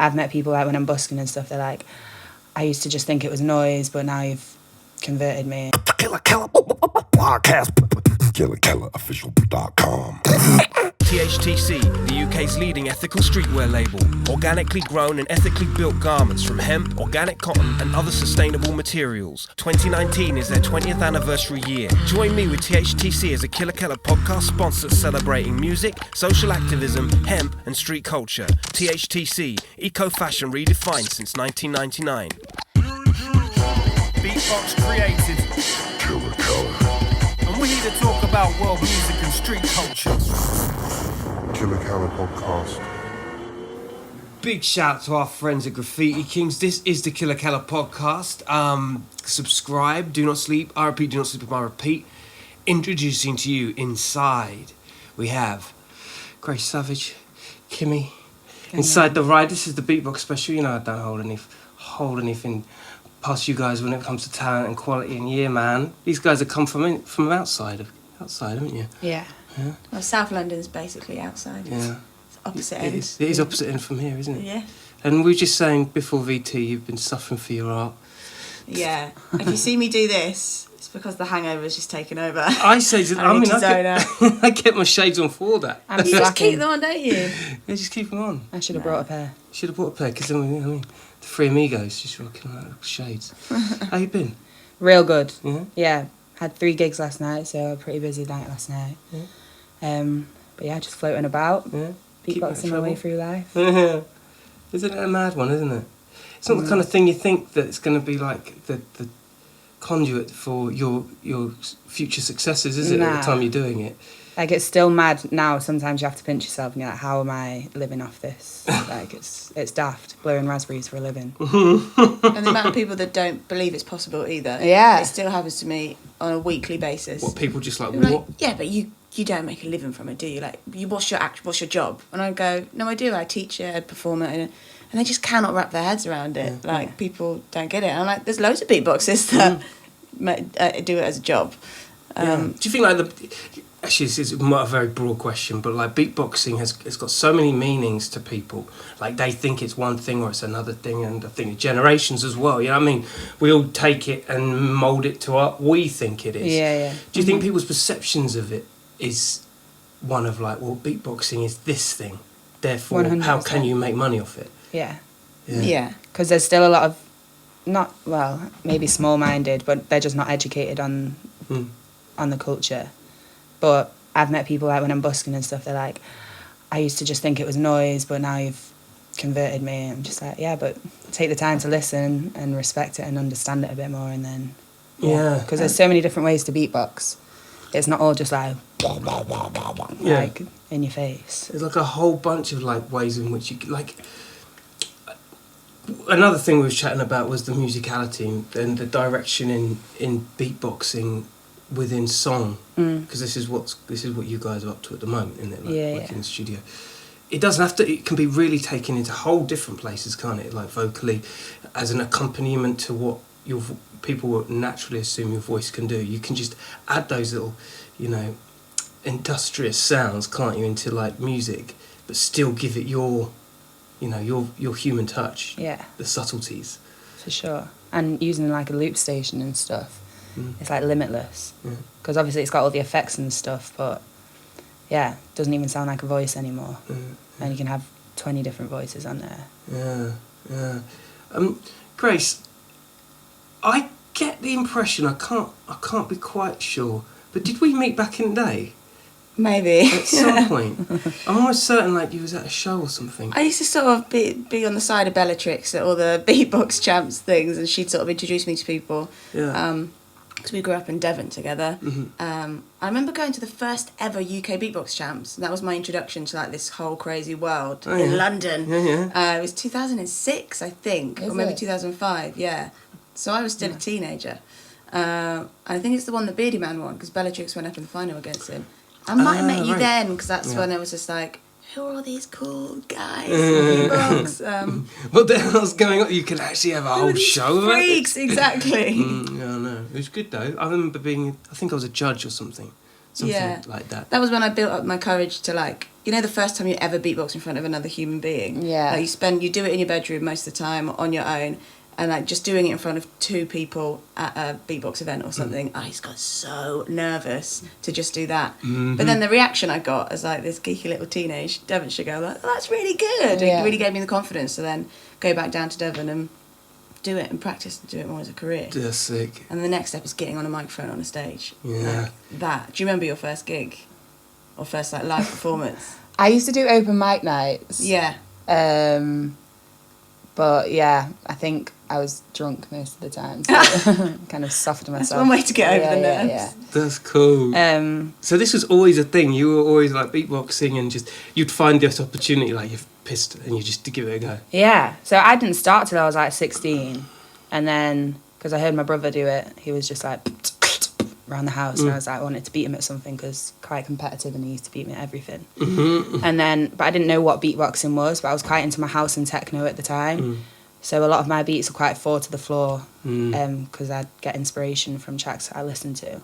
I've met people like when I'm busking and stuff, they're like, I used to just think it was noise, but now you've converted me. Killa Kela podcast. KillaKelaOfficial.com. THTC, the UK's leading ethical streetwear label. Organically grown and ethically built garments from hemp, organic cotton and other sustainable materials. 2019 is their 20th anniversary year. Join me with THTC as a Killa Kela podcast sponsor celebrating music, social activism, hemp and street culture. THTC, eco-fashion redefined since 1999. Beatbox created. Killa Kela. And we're here to talk about world music and street culture. Killa Kela podcast. Big shout out to our friends at Graffiti Kings. This is the Killa Kela podcast. Subscribe, do not sleep. I repeat, do not sleep, I repeat. Introducing to you inside, we have Grace Savage, Kimmy. Inside the ride, this is the Beatbox special. You know I don't hold anything past you guys when it comes to talent and quality. And yeah, man, these guys have come from outside, haven't you? Yeah. Yeah. Well, South London's basically outside. Yeah. It's opposite end. It is opposite end from here, isn't it? Yeah. And we were just saying before VT, you've been suffering for your art. Yeah. If you see me do this, it's because the hangover has just taken over. I say, I get my shades on for that. I'm You just slacking. keep them on, don't you? Yeah, just keep them on. I should have brought a pair. Should have bought a pair, because then, the three amigos just rocking like little shades. How you been? Real good. Yeah? Yeah. Had 3 gigs last night, so a pretty busy night last night. Yeah. But yeah, just floating about, Yeah? Keep out of beatboxing my way trouble. through life. Isn't it a mad one, isn't it? It's not the kind of thing you think that it's going to be like the conduit for your future successes, is it, at Nah. the time you're doing it? Like, it's still mad now. Sometimes you have to pinch yourself and you're like, how am I living off this? Like, it's daft, blowing raspberries for a living. And the amount of people that don't believe it's possible either. Yeah. It still happens to me on a weekly basis. What, people just like, They're like, what? yeah, but you don't make a living from it, do you? Like, what's your job? And I go, no, I do. I teach it, I perform it, and they just cannot wrap their heads around it. Yeah. Like, people don't get it. And I'm like, there's loads of beatboxers that do it as a job. Yeah. Do you think like actually this is a very broad question, but like beatboxing has got so many meanings to people. Like they think it's one thing or it's another thing, and I think generations as well. You know what I mean? We all take it and mould it to what we think it is. Yeah. Do you think people's perceptions of it is one of like, well, beatboxing is this thing, therefore how 100%. can you make money off it? Yeah. Yeah. Because there's still a lot of, maybe small-minded, but they're just not educated on the culture. But I've met people like when I'm busking and stuff, they're like, I used to just think it was noise, but now you've converted me. I'm just like, yeah, but take the time to listen and respect it and understand it a bit more, and then... Yeah. Because there's so many different ways to beatbox. It's not all just like in your face. There's like a whole bunch of like ways in which you like. Another thing we were chatting about was the musicality and the direction in beatboxing within song, because this is what you guys are up to at the moment, isn't it? Like working in the studio. It doesn't have to. It can be really taken into whole different places, can't it? Like vocally, as an accompaniment to what people will naturally assume your voice can do. You can just add those little, industrious sounds, can't you, into like music, but still give it your human touch. Yeah. The subtleties. For sure. And using like a loop station and stuff, it's like limitless. Yeah. Because obviously it's got all the effects and stuff, but yeah, it doesn't even sound like a voice anymore. And you can have 20 different voices on there. Yeah. Grace, I get the impression, I can't be quite sure, but did we meet back in the day? Maybe. At some point. I'm almost certain like you was at a show or something. I used to sort of be on the side of Bellatrix at all the Beatbox champs things, and she'd sort of introduce me to people. Yeah. Because we grew up in Devon together. Mm-hmm. I remember going to the first ever UK Beatbox champs, and that was my introduction to like this whole crazy world in London. Yeah. It was 2006, I think, or maybe 2005. Yeah. So I was still a teenager. And I think it's the one that Beardy Man won, because Bellatrix went up in the final against him. I might have met you then, because that's when I was just like, who are all these cool guys in Beatbox? What the hell's going on? You could actually have a whole show about freaks, it. exactly. Yeah, I know. It was good though. I remember I think I was a judge or something. something like that. That was when I built up my courage to like, you know, the first time you ever beatbox in front of another human being. Yeah. Like you do it in your bedroom most of the time on your own, and like just doing it in front of 2 people at a beatbox event or something. I just got so nervous to just do that. But then the reaction I got as like this geeky little teenage Devonshire girl, like, oh, that's really good. Yeah. It really gave me the confidence to then go back down to Devon and do it and practice and do it more as a career. That's sick. And the next step is getting on a microphone on a stage. Yeah. Like that. Do you remember your first gig? Or first like live performance? I used to do open mic nights. Yeah. But yeah, I think I was drunk most of the time, so kind of softened myself. That's one way to get over the nerves. Yeah. That's cool. Yeah. So this was always a thing. You were always like beatboxing, and just you'd find this opportunity, like you've pissed, and you just to give it a go. Yeah. So I didn't start till I was like 16, and then because I heard my brother do it, he was just like around the house, and I was like, I wanted to beat him at something because quite competitive, and he used to beat me at everything. And then, but I didn't know what beatboxing was, but I was quite into my house and techno at the time. So a lot of my beats are quite 4 to the floor, because I'd get inspiration from tracks that I listened to.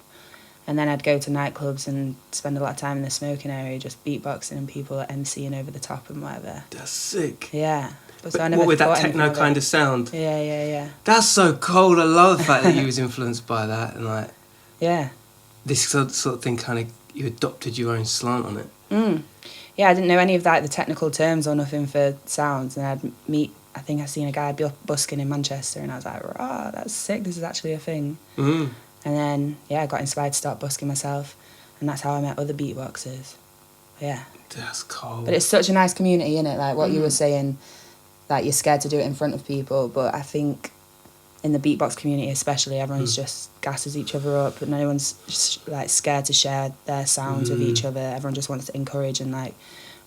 And then I'd go to nightclubs and spend a lot of time in the smoking area just beatboxing, and people emceeing over the top and whatever. That's sick. Yeah. But So I never what with that thought anything techno of it. kind of sound? Yeah. That's so cool. I love the fact that you was influenced by that, and like Yeah. this sort of thing. Kind of you adopted your own slant on it. Yeah, I didn't know any of like the technical terms or nothing for sounds, and I think I seen a guy busking in Manchester, and I was like, "Oh, that's sick! This is actually a thing." And then I got inspired to start busking myself, and that's how I met other beatboxers. Yeah, That's cool. but it's such a nice community, innit? Like what you were saying, like you're scared to do it in front of people, but I think in the beatbox community especially, everyone's just gasses each other up, and no one's like scared to share their sounds with each other. Everyone just wants to encourage and like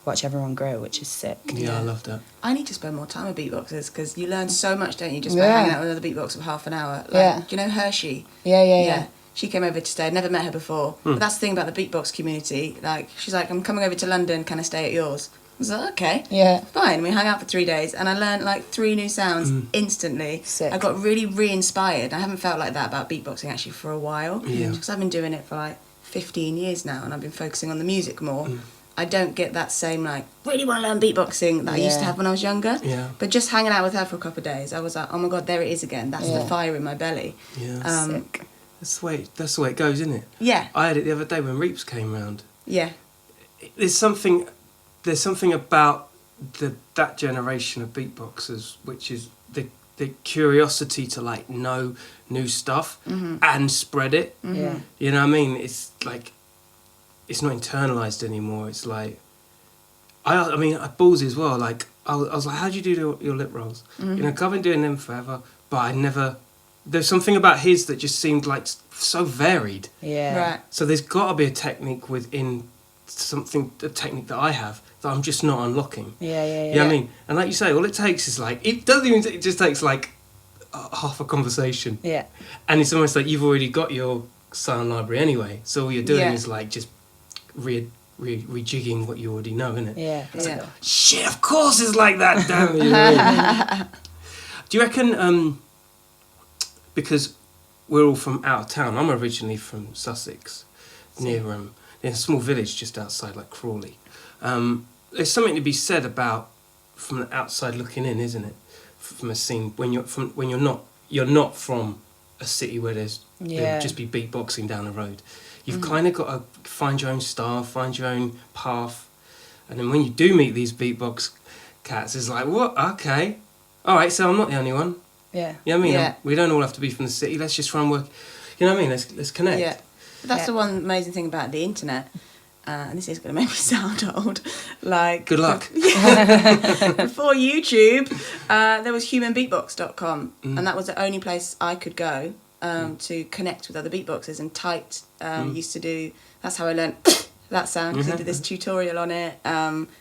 watch everyone grow, which is sick. Yeah, I love that. I need to spend more time with beatboxers because you learn so much, don't you, just by hanging out with another beatboxer for half an hour. Like, do you know Hershey? Yeah. She came over to stay. I'd never met her before. But that's the thing about the beatbox community. Like, she's like, I'm coming over to London. Can I stay at yours? I was like, okay. Yeah. Fine. We hung out for 3 days and I learned like 3 new sounds instantly. Sick. I got really re-inspired. I haven't felt like that about beatboxing actually for a while. Yeah. Because I've been doing it for like 15 years now and I've been focusing on the music more. I don't get that same like really want to learn beatboxing that I used to have when I was younger. Yeah. But just hanging out with her for a couple of days, I was like, oh my god, there it is again. That's the fire in my belly. Yeah. Sick. That's the way it goes, isn't it? Yeah. I had it the other day when Reaps came round. Yeah. There's something about that generation of beatboxers, which is the curiosity to like know new stuff and spread it. Yeah. You know what I mean? It's like it's not internalized anymore. It's like I mean ballsy as well. Like I was like, how do you do your lip rolls? You know, 'cause I've been doing them forever, but I never. There's something about his that just seemed like so varied. Yeah. Right. So there's got to be a technique within a technique that I have that I'm just not unlocking. Yeah. You know what I mean? And like you say, all it takes is like, it doesn't even, it just takes like half a conversation. Yeah. And it's almost like you've already got your sound library anyway. So all you're doing is like just rejigging what you already know, innit? Yeah. It's Yeah. like, shit, of course it's like that, damn it. You know what I mean? Do you reckon, because we're all from out of town, I'm originally from Sussex, near in a small village just outside like Crawley. There's something to be said about from the outside looking in, isn't it? From a scene when you're not from a city where there'll just be beatboxing down the road. You've kind of got to find your own style, find your own path, and then when you do meet these beatbox cats, it's like, what? Okay, all right. So I'm not the only one. Yeah. You know what I mean? Yeah. We don't all have to be from the city. Let's just try and work. You know what I mean? Let's connect. Yeah. But that's the one amazing thing about the internet. And this is going to make me sound old. Like, Good luck. Before YouTube, there was humanbeatbox.com, and that was the only place I could go to connect with other beatboxers. And Tight used to do. That's how I learned that sound, because he did this tutorial on it.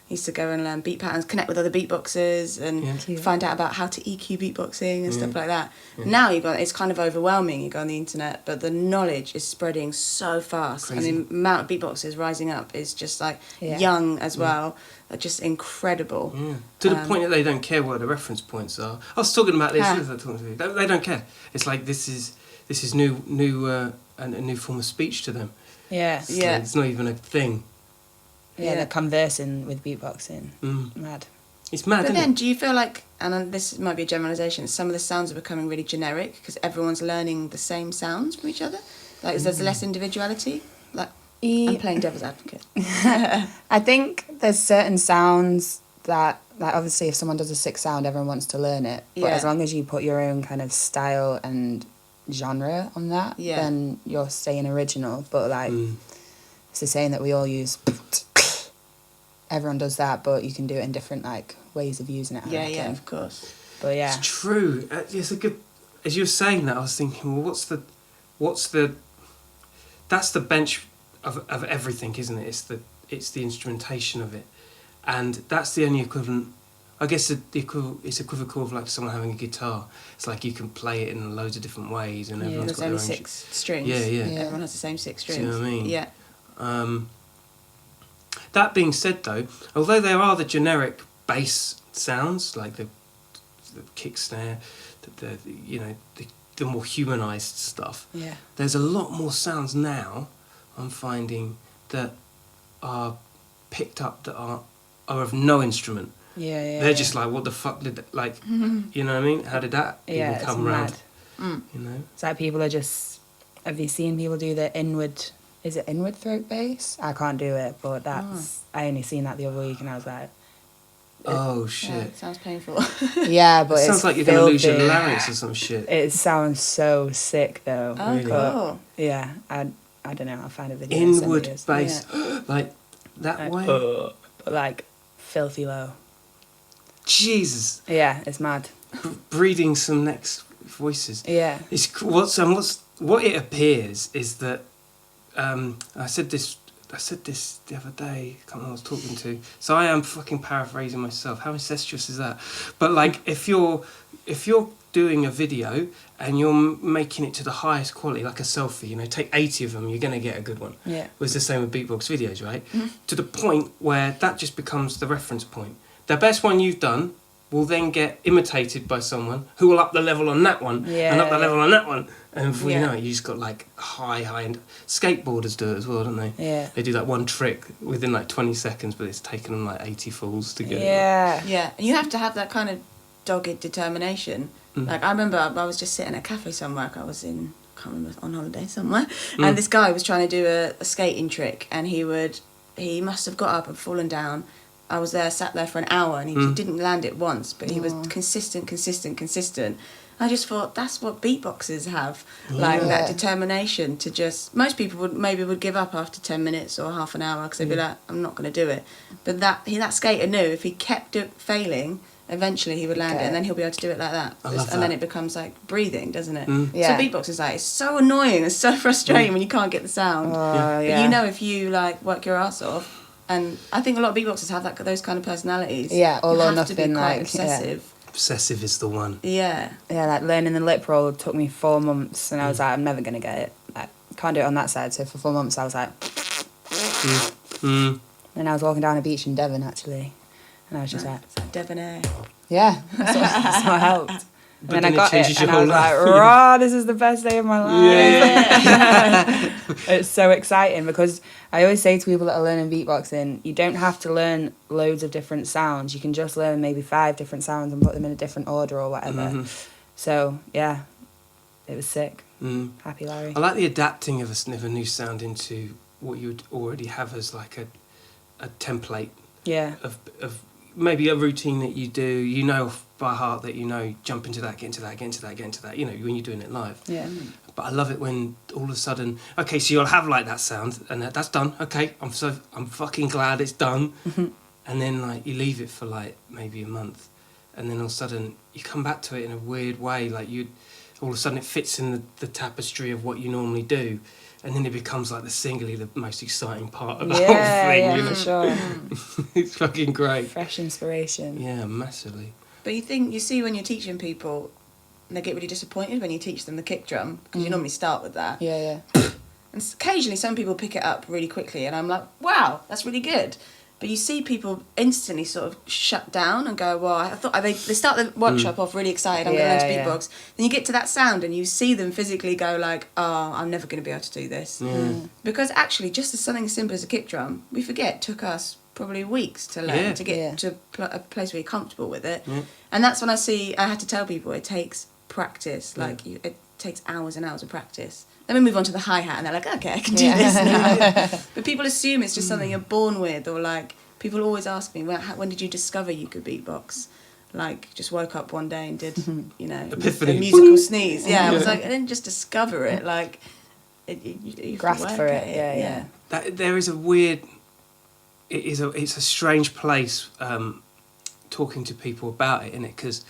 Used to go and learn beat patterns, connect with other beatboxers, and find out about how to EQ beatboxing and stuff like that. Now it's kind of overwhelming. You go on the internet, but the knowledge is spreading so fast, Crazy. and the amount of beatboxers rising up is just like young as well. Are just incredible. Yeah. To the point that they don't care what the reference points are. I was talking about this. They don't care. It's like this is a new form of speech to them. Yeah. It's Yeah. like, it's not even a thing. Yeah, they're conversing with beatboxing. Mad. It's mad, But isn't then, it? do you feel like, and this might be a generalisation, some of the sounds are becoming really generic because everyone's learning the same sounds from each other? Like, there's less individuality? Like, I'm playing devil's advocate. I think there's certain sounds that, like, obviously if someone does a sick sound, everyone wants to learn it. But Yeah. as long as you put your own kind of style and genre on that, then you're staying original. But, like, it's the saying that we all use. Everyone does that, but you can do it in different, like, ways of using it. I reckon. Yeah, of course. But yeah. It's true. It's a good. As you were saying that, I was thinking, well, what's the? That's the bench of everything, isn't it? It's the instrumentation of it, and that's the only equivalent. I guess it's equivocal of like someone having a guitar. It's like you can play it in loads of different ways, and everyone's There's got only their own 6 strings. Yeah. Everyone has the same 6 strings. Do you know what I mean? Yeah. That being said, though, although there are the generic bass sounds like the kick snare, the more humanised stuff. Yeah. There's a lot more sounds now. I'm finding that are picked up that are of no instrument. Yeah. They're just like, what the fuck did that, like? You know what I mean? How did that even it's come mad. round? You know. It's like people are just. Have you seen people do the inward? Is it inward throat bass? I can't do it, but that's. I only seen that the other week, and I was like, Oh shit! Yeah, it sounds painful. yeah, but It it's sounds like you're gonna lose your filthy. larynx or some shit. It sounds so sick though. Oh, Really? cool. Yeah, I don't know. I'll find a video. and send Inward you this. bass, like that Like, way. but like filthy low. Jesus, Yeah, it's mad. breeding some next voices. Yeah. It's what it appears is that I said this the other day. I can't remember who I was talking to. So I am fucking paraphrasing myself. How incestuous is that? But like, if you're doing a video and you're making it to the highest quality, like a selfie, take 80 of them, you're gonna get a good one. Yeah. It was the same with beatbox videos, right? To the point where that just becomes the reference point. The best one you've done will then get imitated by someone who will up the level on that one and up the level on that one. And before you know it, you just got like high end. Skateboarders do it as well, don't they? Yeah. They do that one trick within like 20 seconds, but it's taken them like 80 falls to get it. Yeah. Yeah, and you have to have that kind of dogged determination. Like, I remember I was just sitting at a cafe somewhere. I was in, I can't remember, on holiday somewhere. And this guy was trying to do a skating trick, and he must have got up and fallen down. I was there, sat there for an hour, and he didn't land it once, but he was consistent. I just thought, that's what beatboxers have, like that determination to just. Most people would give up after 10 minutes or half an hour because they'd be like, I'm not going to do it. But that skater knew if he kept failing, eventually he would land it, and then he'll be able to do it like that. I love and then that. it becomes like breathing, doesn't it? Yeah. So beatbox is like, it's so annoying, it's so frustrating when you can't get the sound. Oh, But you know, if you like work your ass off. And I think a lot of beatboxers have those kind of personalities. Yeah, all you or have to be nothing, quite like, obsessive. Obsessive is the one. Yeah. Yeah, like learning the lip roll took me 4 months, and I was like, I'm never gonna get it. Like, can't do it on that side. So for 4 months, I was like. And I was walking down a beach in Devon actually, and I was just like, It's like debonair. yeah, that's what helped. But And then I then it got changes it, and your I was whole like, life. "Raw, this is the best day of my life." It's so exciting because I always say to people that are learning beatboxing, you don't have to learn loads of different sounds. You can just learn maybe 5 different sounds and put them in a different order or whatever. So yeah, it was sick. Happy Larry. I like the adapting of a new sound into what you would already have as like a template Yeah. of maybe a routine that you do, by heart that jump into that, get into that, when you're doing it live. Yeah. But I love it when all of a sudden, okay, so you'll have like that sound and that's done. Okay, I'm fucking glad it's done. And then like you leave it for like maybe a month, and then all of a sudden you come back to it in a weird way, like all of a sudden it fits in the tapestry of what you normally do. And then it becomes like the most exciting part of the whole thing. Yeah, you know? for sure. It's fucking great. Fresh inspiration. Yeah, massively. But you see when you're teaching people, they get really disappointed when you teach them the kick drum, because you normally start with that. Yeah. And occasionally some people pick it up really quickly, and I'm like, wow, that's really good. But you see people instantly sort of shut down and go, well, I thought they start the workshop off really excited, I'm going to learn to beatbox. Then you get to that sound and you see them physically go like, oh, I'm never going to be able to do this. Because actually, just as something as simple as a kick drum, we forget it took us probably weeks to learn, to get to a place where you're comfortable with it. And that's when I had to tell people it takes practice. Like, it takes hours and hours of practice. Then we move on to the hi-hat and they're like, okay, I can do this now. But people assume it's just something you're born with, or like, people always ask me, when did you discover you could beatbox? Like, just woke up one day and did, you know, Epiphany. a musical sneeze. Yeah, I was like, I didn't just discover it, like, you Grasped for it, yeah. There is a weird, it's a strange place talking to people about it, isn't it? Because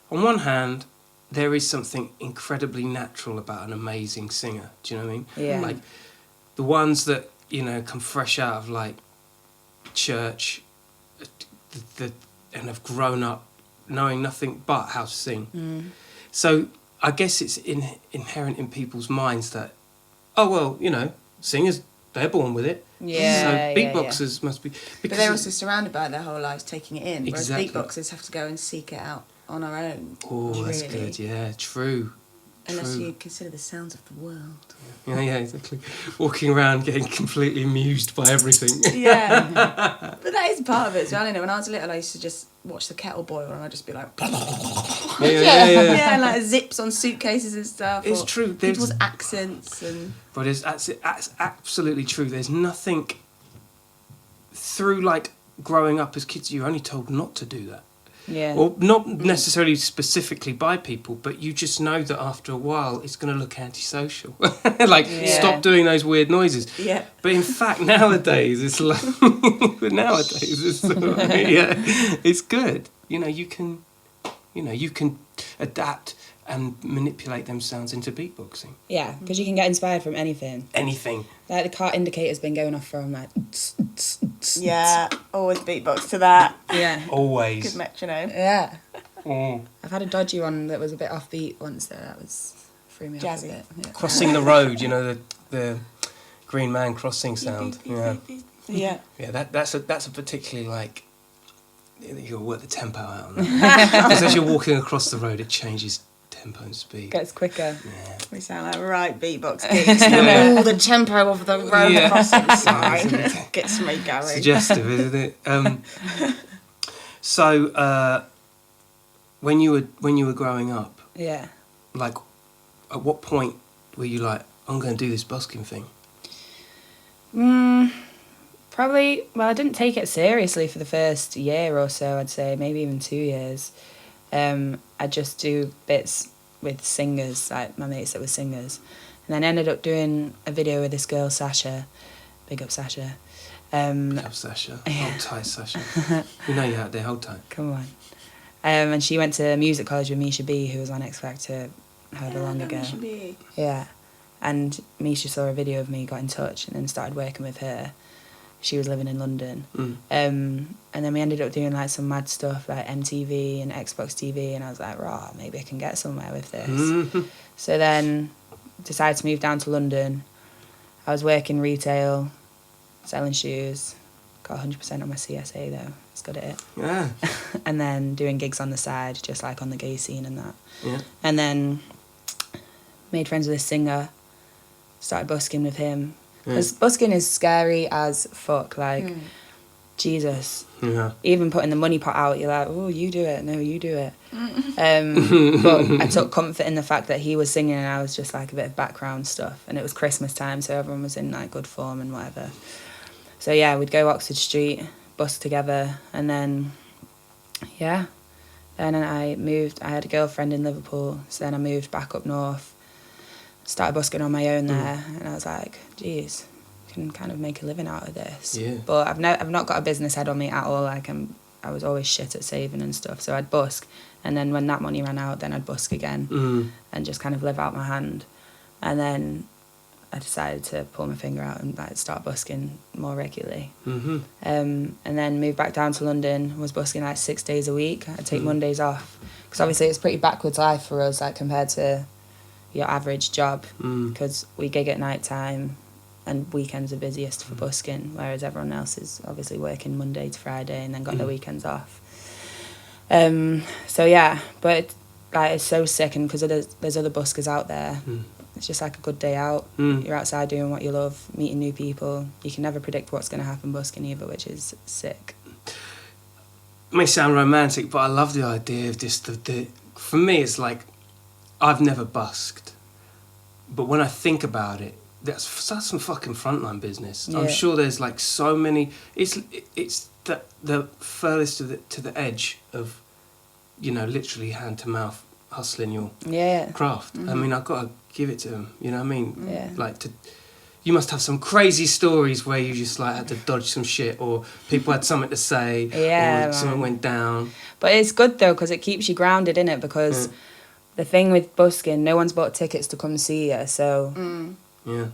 on one hand, there is something incredibly natural about an amazing singer. Do you know what I mean? Yeah. Like, the ones that, you know, come fresh out of, like, church and have grown up knowing nothing but how to sing. So I guess it's inherent in people's minds that, oh, well, you know, singers, they're born with it. Yeah. So beatboxers must be... But they're also surrounded by it their whole lives, taking it in. Exactly. Whereas beatboxers have to go and seek it out on our own. Oh, that's good, yeah, true. Unless you consider the sounds of the world. Yeah, exactly. Walking around getting completely amused by everything. Yeah. But that is part of it as well, you know. When I was little, I used to just watch the kettle boil and I'd just be like... Yeah, like zips on suitcases and stuff. It's true. People's accents and... But that's absolutely true. There's nothing... Through, like, growing up as kids, you're only told not to do that. Yeah. Or not necessarily specifically by people, but you just know that after a while it's going to look antisocial. Like, stop doing those weird noises. Yeah. But in fact, nowadays it's like, it's good. You know, you can adapt and manipulate them sounds into beatboxing. Yeah, because you can get inspired from anything. Anything. Like, the car indicator's been going off from, like... Yeah, always beatbox to that. Yeah. Always. Good metronome. Yeah. Mm. I've had a dodgy one that was a bit offbeat once, though. That threw me off a bit. Yeah. Crossing the road, you know, the Green Man crossing sound. Yeah. Yeah. Yeah, that's a particularly, like, you've got to work the tempo out on that. Because as you're walking across the road, it changes tempo and speed. Gets quicker. Yeah. We sound like right beatbox gigs. All the tempo of the road crossing sign gets me going. Suggestive, isn't it? So, when you were growing up, Yeah. like, at what point were you like, I'm going to do this busking thing? Probably, well, I didn't take it seriously for the first year or so, I'd say, maybe even 2 years. I'd just do bits with singers, like my mates that were singers. And then I ended up doing a video with this girl, Sasha. Big up, Sasha. Big up, Sasha. Hold tight, Sasha. You know you're out there, hold tight. Come on. And she went to music college with Misha B, who was on X Factor however long ago. Misha B. Yeah. And Misha saw a video of me, got in touch, and then started working with her. She was living in London. And then we ended up doing, like, some mad stuff, like MTV and Xbox TV, and I was like, rah, maybe I can get somewhere with this. So then decided to move down to London. I was working retail, selling shoes, got 100% on my CSA, though. It's good at it. Yeah. And then doing gigs on the side, just, like, on the gay scene and that. Yeah. And then made friends with a singer, started busking with him. Because busking is scary as fuck, like, Jesus. Yeah. Even putting the money pot out, you're like, oh, you do it, no, you do it. But I took comfort in the fact that he was singing and I was just, like, a bit of background stuff. And it was Christmas time, so everyone was in, like, good form and whatever. So, yeah, we'd go Oxford Street, busk together, and then, yeah. Then I moved, I had a girlfriend in Liverpool, so then I moved back up north. Started busking on my own there, and I was like, geez, I can kind of make a living out of this. Yeah. But I've not got a business head on me at all. Like, I was always shit at saving and stuff, so I'd busk, and then when that money ran out, then I'd busk again and just kind of live out my hand. And then I decided to pull my finger out and, like, start busking more regularly. And then moved back down to London, was busking like 6 days a week. I'd take Mondays off, because obviously it's pretty backwards life for us, like, compared to your average job, because we gig at night time, and weekends are busiest for busking, whereas everyone else is obviously working Monday to Friday and then got their weekends off. So yeah, but like it's so sick, and because there's other buskers out there, it's just like a good day out. You're outside doing what you love, meeting new people. You can never predict what's going to happen busking either, which is sick. It may sound romantic, but I love the idea of just the for me, it's like, I've never busked, but when I think about it, that's some fucking frontline business. Yeah. I'm sure there's like so many. It's the furthest to the edge of, you know, literally hand to mouth hustling your craft. I mean, I've got to give it to them. You know what I mean? Yeah. Like you must have some crazy stories where you just like had to dodge some shit, or people had something to say, or something went down. But it's good though, because it keeps you grounded in it. Because the thing with busking, no one's bought tickets to come see you, so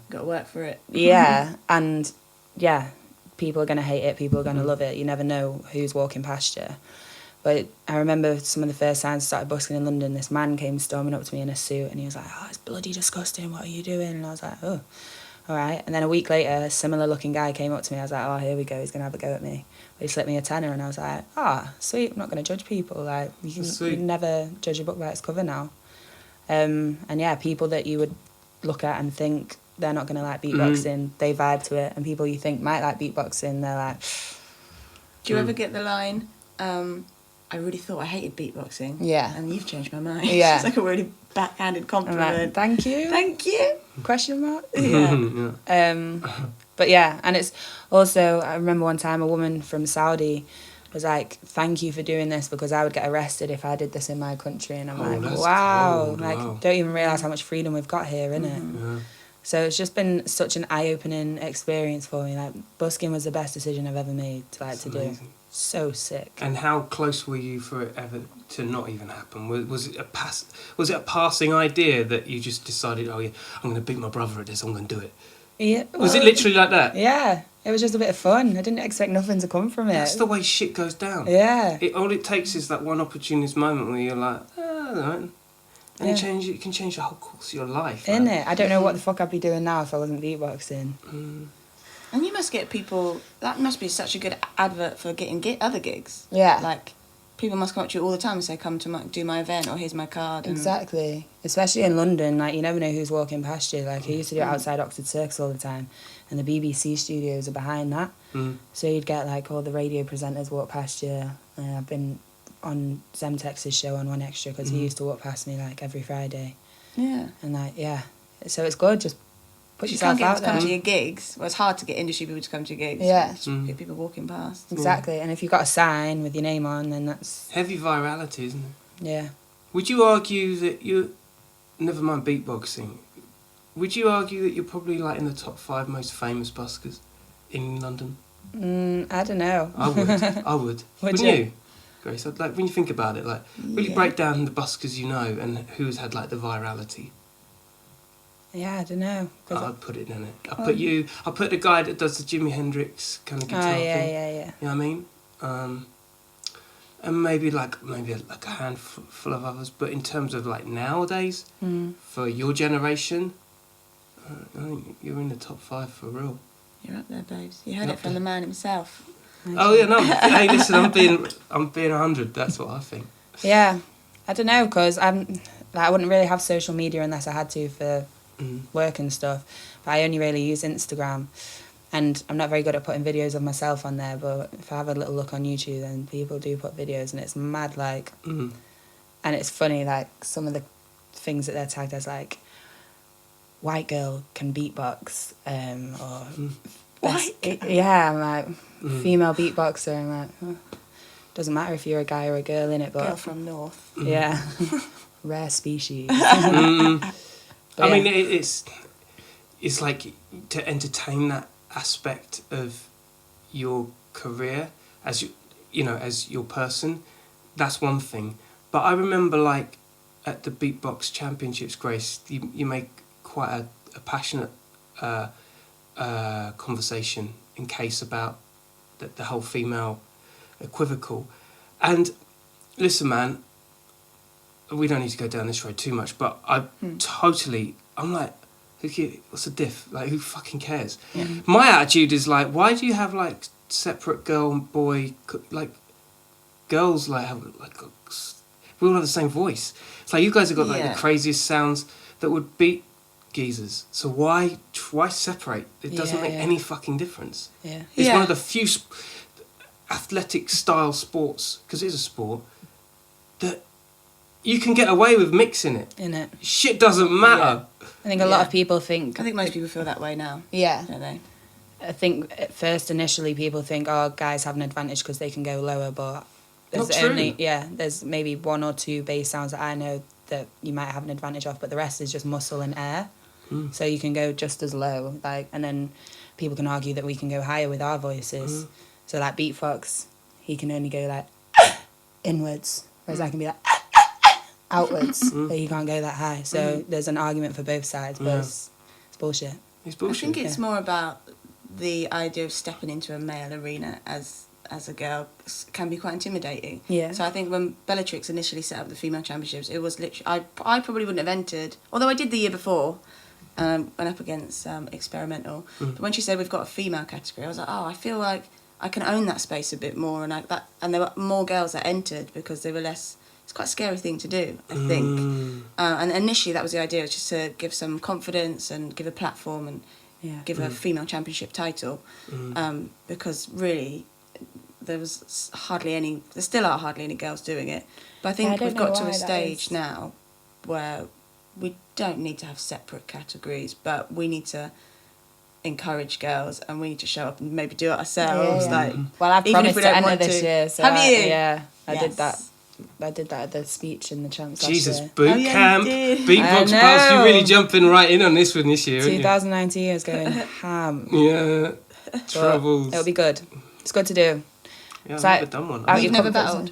got to work for it. Yeah, and yeah, people are gonna hate it. People are gonna love it. You never know who's walking past you. But I remember some of the first times I started busking in London, this man came storming up to me in a suit and he was like, "Oh, it's bloody disgusting, what are you doing?" And I was like, "Oh, all right." And then a week later, a similar looking guy came up to me. I was like, "Oh, here we go, he's going to have a go at me." But he slipped me a tenner and I was like, "Ah, sweet, I'm not going to judge people. Like, you can never judge a book by its cover now." And yeah, people that you would look at and think they're not going to like beatboxing, they vibe to it. And people you think might like beatboxing, they're like... Do you ever get the line... I really thought I hated beatboxing. Yeah. And you've changed my mind. Yeah. It's like a really backhanded compliment. Like, thank you. Thank you. Question mark? Yeah. But yeah, and it's also, I remember one time a woman from Saudi was like, "Thank you for doing this, because I would get arrested if I did this in my country." And I'm like, wow. Cold. Like, Wow. Don't even realise how much freedom we've got here, innit? Yeah. So it's just been such an eye-opening experience for me. Like, busking was the best decision I've ever made to do. So sick. And how close were you for it ever to not even happen? Was it a passing idea that you just decided, "Oh yeah, I'm going to beat my brother at this, I'm going to do it"? Yeah. Was it literally like that? Yeah. It was just a bit of fun. I didn't expect nothing to come from it. That's the way shit goes down. Yeah. All it takes is that one opportunist moment where you're like, "Oh, I don't know." And it can change the whole course of your life. Innit? I don't know what the fuck I'd be doing now if I wasn't beatboxing. And you must get people... That must be such a good advert for getting other gigs. Yeah. Like, people must come up to you all the time and say, "Come to do my event," or "Here's my card." And Exactly. Especially in London, like, you never know who's walking past you. Like, I used to do it outside Oxford Circus all the time, and the BBC studios are behind that. So you'd get, like, all the radio presenters walk past you. I've been on Zemtex's show on One Extra, because he used to walk past me, like, every Friday. Yeah. And, like, yeah. So it's good, just put You yourself can't get out them to come there. to your gigs. Well, it's hard to get industry people to come to your gigs. Yeah. Just get people walking past. Exactly. And if you've got a sign with your name on, then that's... Heavy virality, isn't it? Yeah. Would you argue that you... Never mind beatboxing. Would you argue that you're probably like in the top 5 most famous buskers in London? I don't know. I would. I would. Wouldn't you? you, Grace? Like, when you think about it, like, really break down the buskers you know and who's had like the virality. Yeah, I don't know. I'd put it in it. I'll put the guy that does the Jimi Hendrix kind of guitar thing. Yeah. You know what I mean? And maybe like a handful of others. But in terms of like nowadays, for your generation, I think you're in the top 5 for real. You're up there, babes. You heard it from the man himself. Oh yeah, no. Hey, listen, I'm being 100. That's what I think. Yeah, I don't know, because I wouldn't really have social media unless I had to for work and stuff. But I only really use Instagram, and I'm not very good at putting videos of myself on there. But if I have a little look on YouTube, then people do put videos, and it's mad, like, and it's funny, like, some of the things that they're tagged as, like, white girl can beatbox, or White girl? yeah, I'm like, female beatboxer. I'm like, oh, doesn't matter if you're a guy or a girl in it, but Girl from North. yeah, rare species. I mean, it's like to entertain that aspect of your career as as your person. That's one thing. But I remember, like, at the Beatbox Championships, Grace, you make quite a passionate conversation in case about the whole female equivocal. And listen, man, we don't need to go down this road too much, but I'm like, What's the diff? Like, who fucking cares? Yeah. My attitude is like, why do you have like separate girl and boy? Like, girls like have like we all have the same voice. It's like you guys have got like the craziest sounds that would beat geezers. So why separate? It doesn't make any fucking difference. Yeah, it's one of the few athletic style sports, because it is a sport, that you can get away with mixing it. In it, shit doesn't matter. I think a lot of people think. I think most people feel that way now. Yeah, don't they? I think at first, initially, people think, oh, guys have an advantage because they can go lower, but there's only there's maybe one or two bass sounds that I know that you might have an advantage of, but the rest is just muscle and air. So you can go just as low, like, and then people can argue that we can go higher with our voices. So like Beatbox, he can only go like inwards, whereas I can be like outwards, but he can't go that high. So there's an argument for both sides, but it's bullshit. It's bullshit. I think it's more about the idea of stepping into a male arena as a girl can be quite intimidating. Yeah. So I think when Bellatrix initially set up the female championships, it was literally I probably wouldn't have entered, although I did the year before. Went up against Experimental. But when she said we've got a female category, I was like, oh, I feel like I can own that space a bit more, and there were more girls that entered because they were less. It's quite a scary thing to do, I think. And initially that was the idea, was just to give some confidence and give a platform and give a female championship title, because really there still are hardly any girls doing it. But I think we've got to a stage now where we don't need to have separate categories, but we need to encourage girls and we need to show up and maybe do it ourselves. Like, well, I've promised to enter this year. So have you? Yeah, I did that. I did that at the speech in the champs last Jesus, year. boot camp, Beatbox Pass. You're really jumping right in on this one this year, 2019 is going ham. Yeah, troubles. It'll be good. It's good to do. Yeah, I've never done one. You've never battled?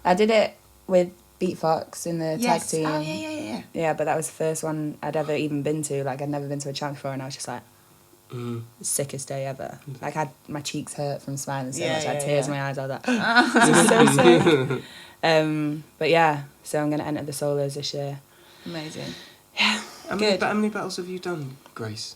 I did it with Beatbox in the tag team. Oh, yeah. Yeah, but that was the first one I'd ever even been to. Like, I'd never been to a champ before, and I was just like, sickest day ever. Like, my cheeks hurt from smiling so much. I had tears in my eyes. I was like, this is so sick. But yeah, so I'm going to enter the solos this year. Amazing. Yeah. How many battles have you done, Grace?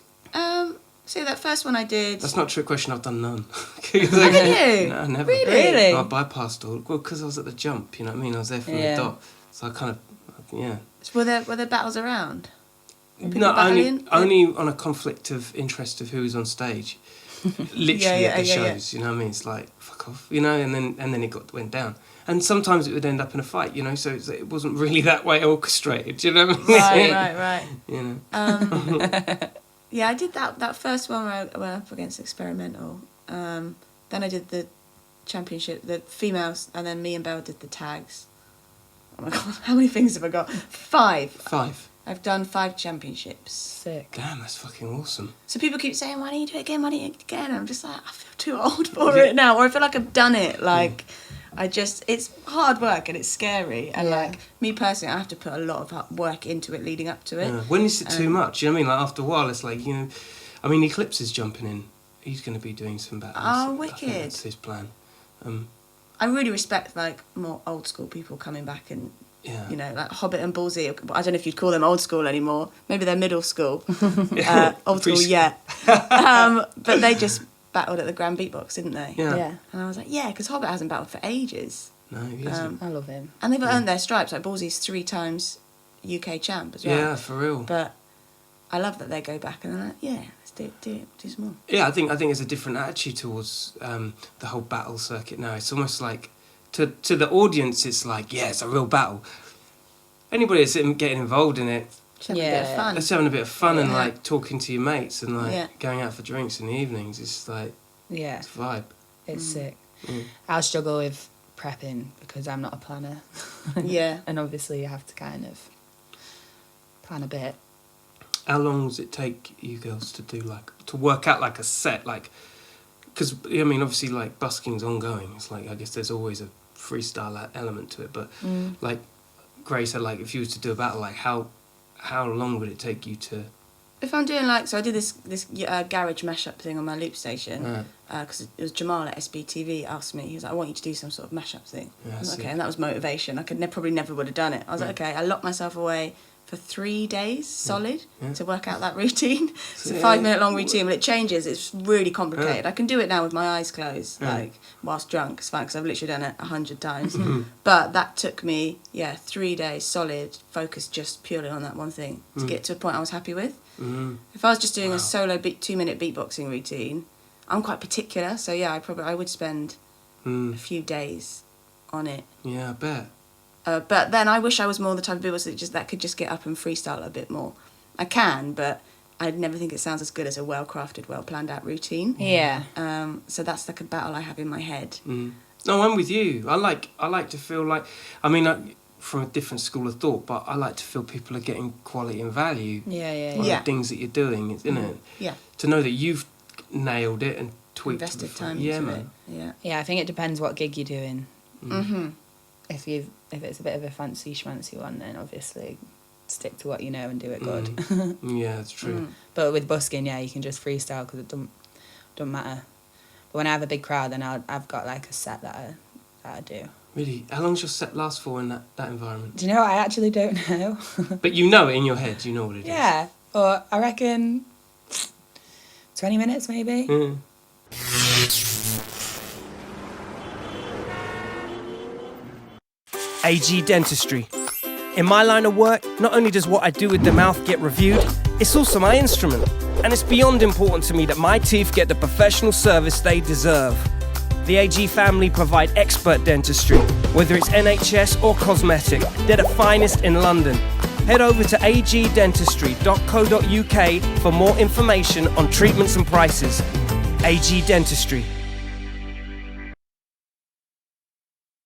So that first one I did... That's not a trick question, I've done none. Haven't you? No, never. Really? No, I bypassed all. Well, because I was at the jump, you know what I mean? I was there from the dot. So I kind of, Were there battles around? No, only on a conflict of interest of who was on stage. Literally at the shows, you know what I mean? It's like, fuck off, you know, and then it went down. And sometimes it would end up in a fight, you know, so it wasn't really that way orchestrated, you know what I mean? Right. You know. Yeah, I did that first one where I went up against Experimental. Then I did the championship, the females, and then me and Belle did the tags. Oh my god, how many things have I got? 5. I've done 5 championships. Sick. Damn, that's fucking awesome. So people keep saying, why don't you do it again? And I'm just like, I feel too old for it now. Or I feel like I've done it. Like, it's hard work and it's scary. And like, me personally, I have to put a lot of work into it leading up to it. Yeah. When is it too much? You know what I mean? Like, after a while, it's like, you know, I mean, Eclipse is jumping in. He's going to be doing some battles. Oh, I wicked. think that's his plan. I really respect, like, more old school people coming back and, you know, like Hobbit and Ballsy. I don't know if you'd call them old school anymore. Maybe they're middle school. Old school, but they just battled at the Grand Beatbox, didn't they? Yeah. And I was like, because Hobbit hasn't battled for ages. No, he isn't. I love him. And they've earned their stripes. Like, Ballsy's 3 times UK champ as well. Yeah, for real. But I love that they go back and they're like, let's do some more. Yeah, I think it's a different attitude towards the whole battle circuit now. It's almost like, to the audience, it's like, it's a real battle. Anybody that's getting involved in it, Just having a bit of fun. Let's having a bit of fun and like talking to your mates and like going out for drinks in the evenings. It's like, it's a vibe. It's sick. I'll struggle with prepping because I'm not a planner. And obviously you have to kind of plan a bit. How long does it take you girls to work out like a set? Like, because I mean, obviously, like busking's ongoing. It's like, I guess there's always a freestyle element to it. But like Grace said, like if you was to do a battle, like how long would it take you to? If I'm doing so I did this garage mashup thing on my loop station because it was Jamal at SBTV asked me. He was like, I want you to do some sort of mashup thing. I was like, okay, and that was motivation. I probably never would have done it. I was like, okay, I locked myself away for 3 days solid to work out that routine. It's a 5-minute long routine, but it changes. It's really complicated. I can do it now with my eyes closed, like whilst drunk. It's fine because I've literally done it 100 times. But that took me 3 days solid, focused just purely on that one thing to get to a point I was happy with. If I was just doing a solo 2-minute beatboxing routine, I'm quite particular, so I would spend a few days on it. Yeah, I bet. But then I wish I was more the type of beatboxer that could just get up and freestyle a bit more. I can, but I'd never think it sounds as good as a well-crafted, well-planned out routine. Yeah. So that's like a battle I have in my head. No, I'm with you. I like to feel like, I mean, from a different school of thought, but I like to feel people are getting quality and value. Yeah. On the things that you're doing, isn't it? Yeah. To know that you've nailed it and tweaked Invested it. time Yeah, into man. it. Yeah, I think it depends what gig you're doing. Mm-hmm. If it's a bit of a fancy schmancy one, then obviously stick to what you know and do it good. Yeah, that's true. But with busking, you can just freestyle because it don't matter. But when I have a big crowd, then I've got like a set that I do. Really? How long does your set last for in that environment? Do you know what? I actually don't know. But you know it in your head, you know what it is. Yeah, but I reckon 20 minutes maybe. AG Dentistry. In my line of work, not only does what I do with the mouth get reviewed, it's also my instrument. And it's beyond important to me that my teeth get the professional service they deserve. The AG family provide expert dentistry, whether it's NHS or cosmetic. They're the finest in London. Head over to agdentistry.co.uk for more information on treatments and prices. AG Dentistry.